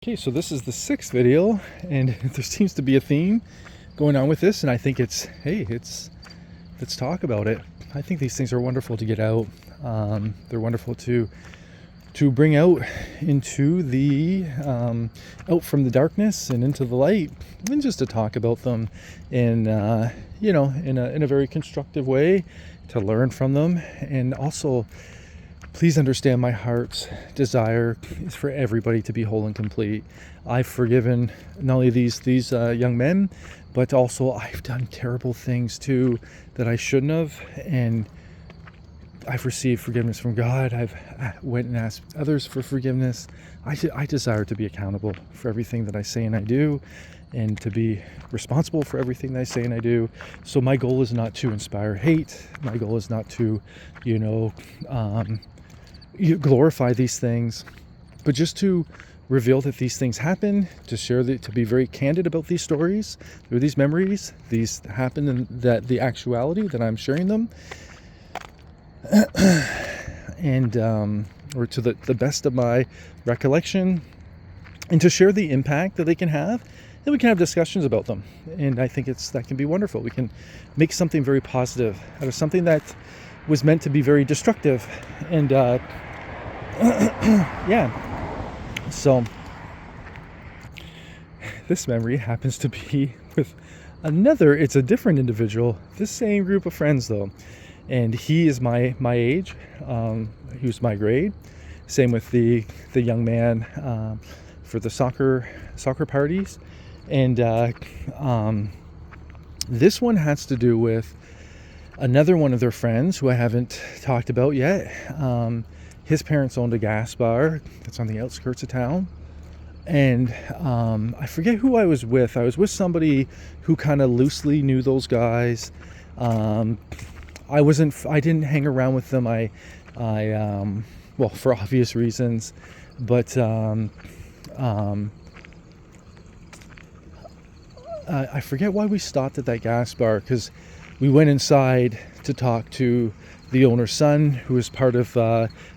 Okay, so this is the sixth video, and there seems to be a theme going on with this, and I think let's talk about it. I think these things are wonderful to get out. They're wonderful to bring out into the out from the darkness and into the light, and just to talk about them in in a very constructive way, to learn from them, and also. Please understand, my heart's desire is for everybody to be whole and complete. I've forgiven not only these young men, but also I've done terrible things too that I shouldn't have, and I've received forgiveness from God. I've went and asked others for forgiveness. I desire to be accountable for everything that I say and I do, and to be responsible for everything that I say and I do. So my goal is not to inspire hate. My goal is not to, you glorify these things, but just to reveal that these things happen, to share to be very candid about these stories or these memories. These happen, and that the actuality that I'm sharing them, and or to the best of my recollection, and to share the impact that they can have. And we can have discussions about them, and I think that can be wonderful. We can make something very positive out of something that was meant to be very destructive. And yeah, so this memory happens to be with it's a different individual, this same group of friends though, and he is my age. He was my grade. Same with the young man for the soccer parties. And this one has to do with another one of their friends who I haven't talked about yet. His parents owned a gas bar that's on the outskirts of town. And I forget who I was with. I was with somebody who kind of loosely knew those guys. I didn't hang around with them. Well, for obvious reasons. But I forget why we stopped at that gas bar, because we went inside to talk to the owner's son, who is part of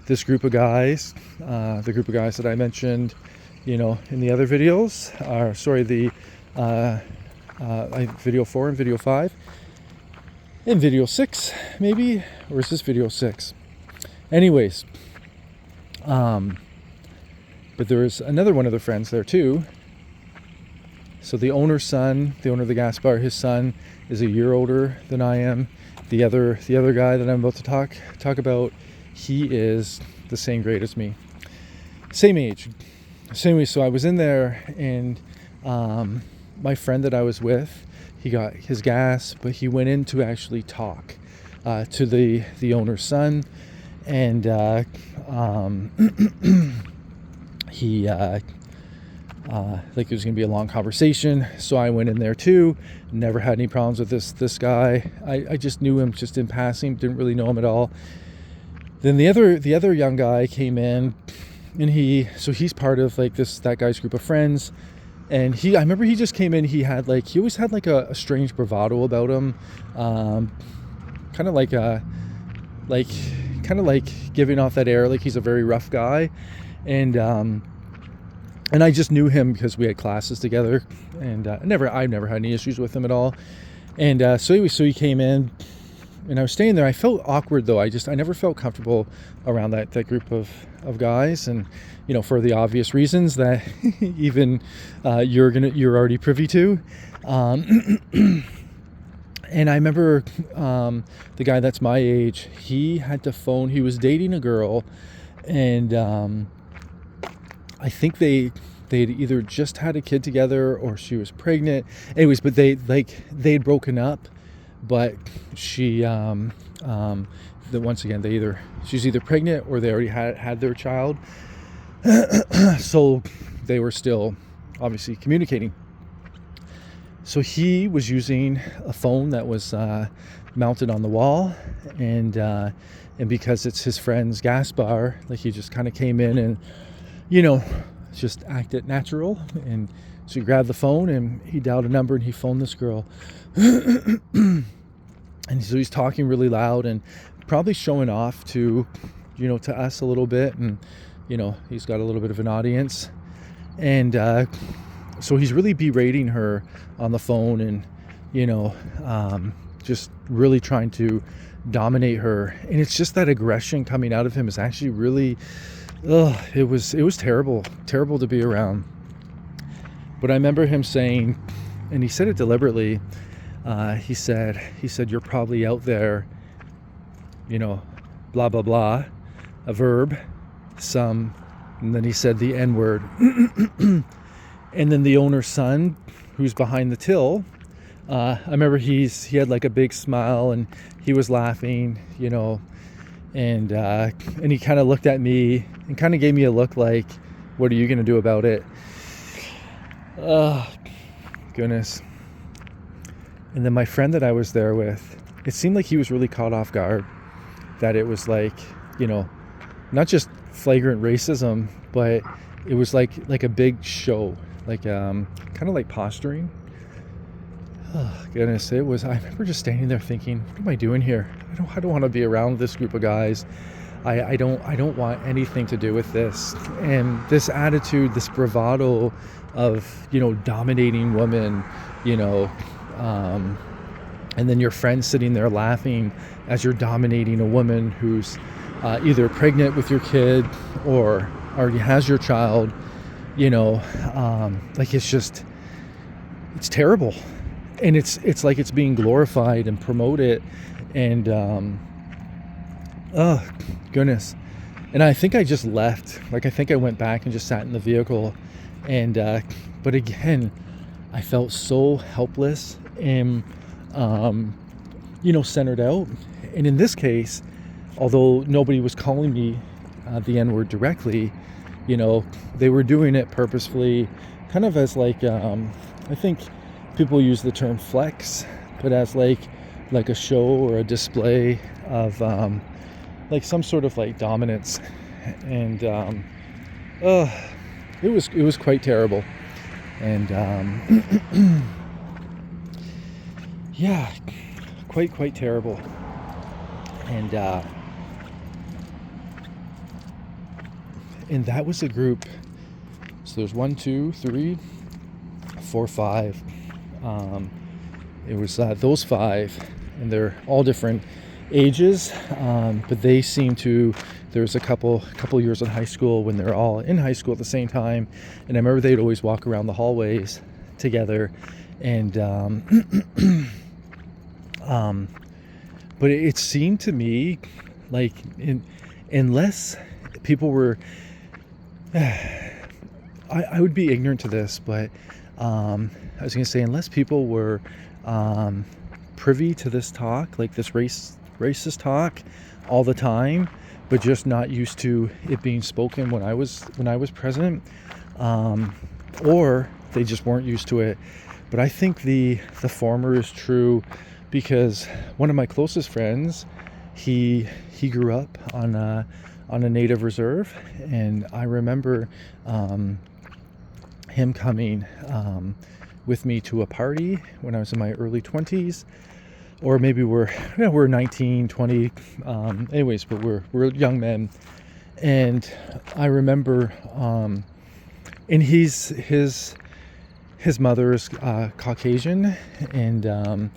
this group of guys, the group of guys that I mentioned, in the other videos. Video 4 and video 5, and video 6 maybe, or is this video 6? Anyways, but there's another one of the friends there too. So the owner's son, the owner of the gas bar, his son is a year older than I am. The other guy that I'm about to talk about, he is the same grade as me, same age, same way. So I was in there, and my friend that I was with, he got his gas, but he went in to actually talk to the owner's son, and he like it was going to be a long conversation. So I went in there too. Never had any problems with this guy. I just knew him just in passing, didn't really know him at all. Then the other young guy came in, and he's part of like that guy's group of friends. And I remember he just came in. He always had like a strange bravado about him, kind of like giving off that air like he's a very rough guy. And I just knew him because we had classes together, and I've never had any issues with him at all. And so he came in, and I was staying there. I felt awkward though. I never felt comfortable around that group of guys, and for the obvious reasons that even you're already privy to. And I remember the guy that's my age, he had to phone. He was dating a girl, and I think they'd either just had a kid together or she was pregnant. Anyways, but they'd broken up. But she, once again, she's either pregnant or they already had their child. So they were still obviously communicating. So he was using a phone that was mounted on the wall, and because it's his friend's gas bar, like he just kind of came in and just acted natural. And so he grabbed the phone and he dialed a number and he phoned this girl. And so he's talking really loud and probably showing off to us a little bit. And, he's got a little bit of an audience. And so he's really berating her on the phone, and just really trying to dominate her. And it's just that aggression coming out of him is actually really, it was terrible to be around. But I remember him saying, and he said it deliberately, he said you're probably out there, blah blah blah, a verb, and then he said the N-word. And then the owner's son, who's behind the till, I remember he had like a big smile, and he was laughing, and he kind of looked at me and kind of gave me a look like, what are you going to do about it? Oh, goodness. And then my friend that I was there with, it seemed like he was really caught off guard, that it was like, not just flagrant racism, but it was like a big show, like kind of like posturing. Oh goodness, it was. I remember just standing there thinking, what am I doing here? I don't want to be around this group of guys. I don't want anything to do with this. And this attitude, this bravado of dominating women, and then your friend sitting there laughing as you're dominating a woman who's either pregnant with your kid or already has your child. Like it's terrible. And it's like it's being glorified and promoted, and oh goodness. And I think I just left. Like I think I went back and just sat in the vehicle, and but again, I felt so helpless and centered out. And in this case, although nobody was calling me the N-word directly, they were doing it purposefully, kind of as like I think people use the term flex, but as like a show or a display of like some sort of like dominance. And it was quite terrible. And yeah, quite terrible. And that was a group. So there's 1, 2, 3, 4, 5. It was those 5, and they're all different ages, but they seem to. There's a couple years in high school when they're all in high school at the same time, and I remember they'd always walk around the hallways together, and but it seemed to me like unless people were, I would be ignorant to this, but I was going to say, unless people were privy to this talk, like this racist talk all the time, but just not used to it being spoken when I was present, or they just weren't used to it. But I think the former is true, because one of my closest friends, he grew up on a native reserve, and I remember him coming with me to a party when I was in my early 20s, or maybe we're 19, 20, anyways, but we're young men. And I remember, and his mother is Caucasian, and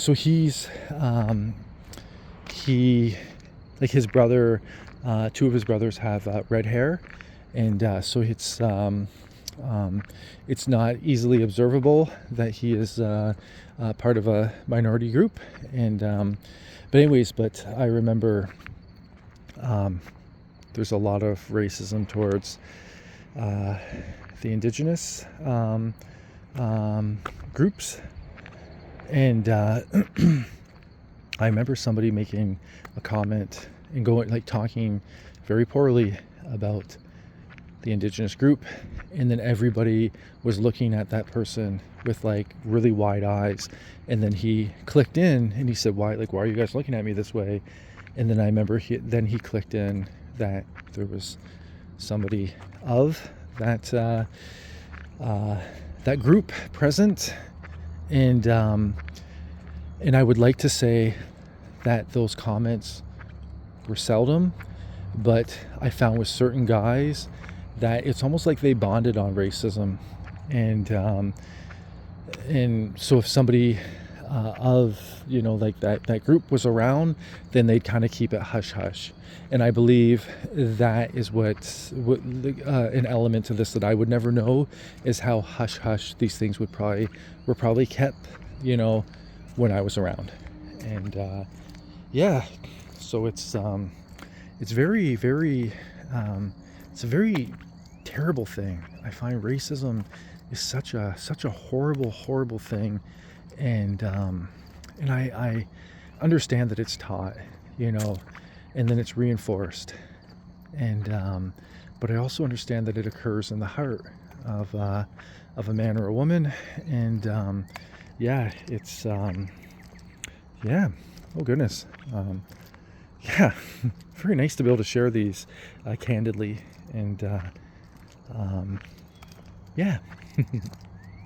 so he's like his brother, 2 of his brothers have red hair, and so it's not easily observable that he is part of a minority group. And but I remember there's a lot of racism towards the indigenous groups, and I remember somebody making a comment and talking very poorly about the indigenous group, and then everybody was looking at that person with like really wide eyes, and then he clicked in and he said, why are you guys looking at me this way? And then I remember he clicked in that there was somebody of that group present, and I would like to say that those comments were seldom, but I found with certain guys that it's almost like they bonded on racism. And so if somebody of, like that group was around, then they'd kind of keep it hush hush. And I believe that is what an element to this that I would never know, is how hush hush these things were probably kept, when I was around. And yeah, so it's very, very, it's a very terrible thing. I find racism is such a horrible thing. And I understand that it's taught, and then it's reinforced. But I also understand that it occurs in the heart of a man or a woman. And yeah, it's yeah. Oh goodness. Yeah, very nice to be able to share these candidly. And yeah.